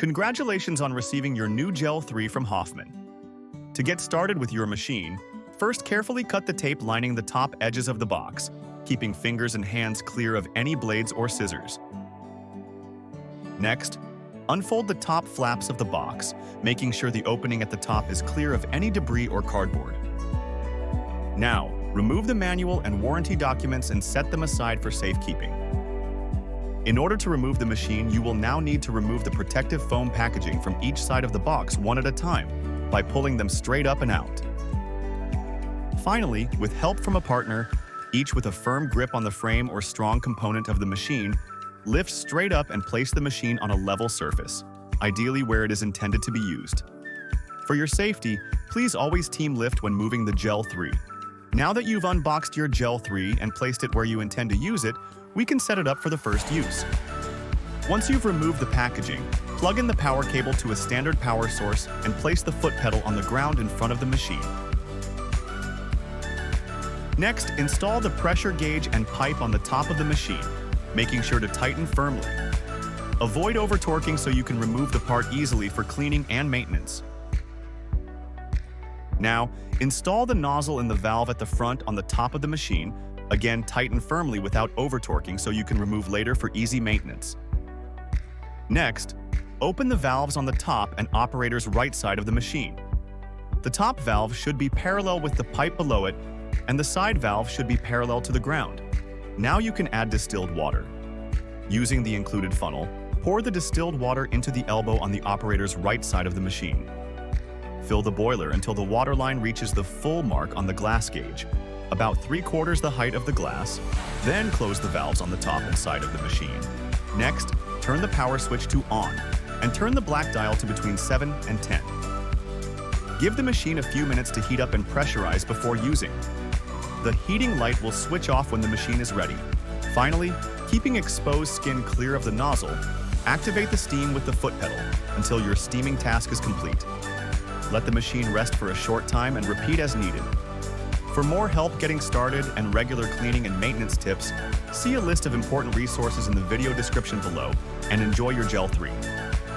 Congratulations on receiving your new JEL3 from Hoffman. To get started with your machine, first carefully cut the tape lining the top edges of the box, keeping fingers and hands clear of any blades or scissors. Next, unfold the top flaps of the box, making sure the opening at the top is clear of any debris or cardboard. Now, remove the manual and warranty documents and set them aside for safekeeping. In order to remove the machine, you will now need to remove the protective foam packaging from each side of the box one at a time by pulling them straight up and out. Finally, with help from a partner, each with a firm grip on the frame or strong component of the machine, lift straight up and place the machine on a level surface, ideally where it is intended to be used. For your safety, please always team lift when moving the JEL3. Now that you've unboxed your JEL3 and placed it where you intend to use it, we can set it up for the first use. Once you've removed the packaging, plug in the power cable to a standard power source and place the foot pedal on the ground in front of the machine. Next, install the pressure gauge and pipe on the top of the machine, making sure to tighten firmly. Avoid over-torquing so you can remove the part easily for cleaning and maintenance. Now, install the nozzle and the valve at the front on the top of the machine. Again, tighten firmly without over-torquing so you can remove later for easy maintenance. Next, open the valves on the top and operator's right side of the machine. The top valve should be parallel with the pipe below it, and the side valve should be parallel to the ground. Now you can add distilled water. Using the included funnel, pour the distilled water into the elbow on the operator's right side of the machine. Fill the boiler until the water line reaches the full mark on the glass gauge, about 3/4 the height of the glass, then close the valves on the top and side of the machine. Next, turn the power switch to on, and turn the black dial to between 7 and 10. Give the machine a few minutes to heat up and pressurize before using. The heating light will switch off when the machine is ready. Finally, keeping exposed skin clear of the nozzle, activate the steam with the foot pedal until your steaming task is complete. Let the machine rest for a short time and repeat as needed. For more help getting started and regular cleaning and maintenance tips, see a list of important resources in the video description below and enjoy your JEL3.